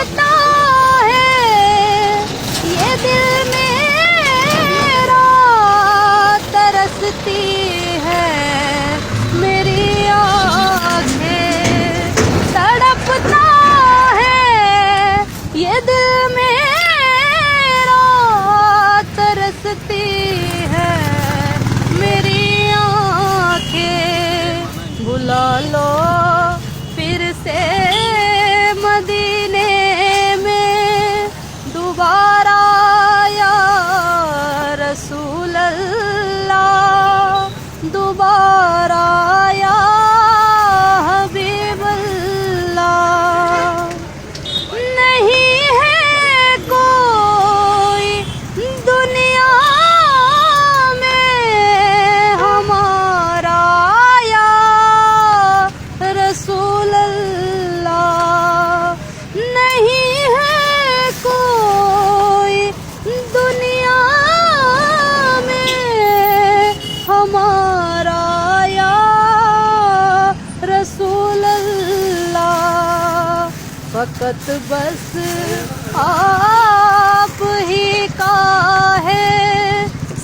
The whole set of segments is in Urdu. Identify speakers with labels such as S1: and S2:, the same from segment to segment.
S1: تڑپتا ہے یہ دل میرا، ترستی ہے میری آنکھیں، تڑپتا ہے یہ دل میرا، ترستی ہے میری آنکھیں، بلا لو پھر سے مدینے میں دوبارہ یا رسول اللہ، دوبارہ یا حبیب اللہ۔ نہیں ہے کوئی دنیا میں ہمارا یا رسول اللہ، نہیں ہے کوئی دنیا میں ہمارا یا رسول اللہ، فقط بس آپ ہی کا ہے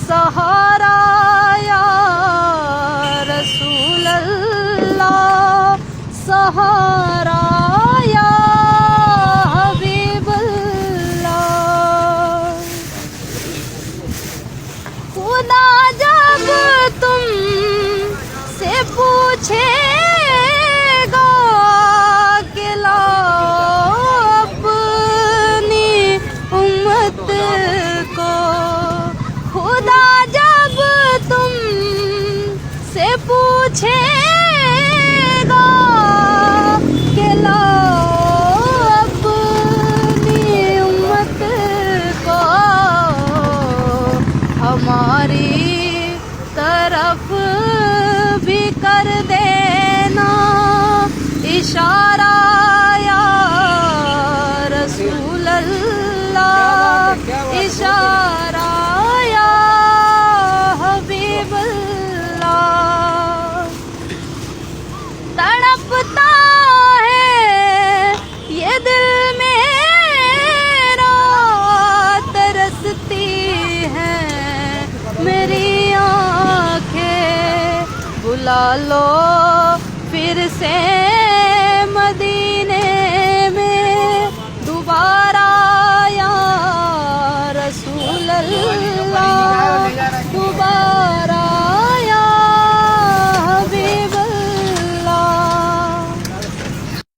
S1: سہارا یا رسول اللہ، سہارا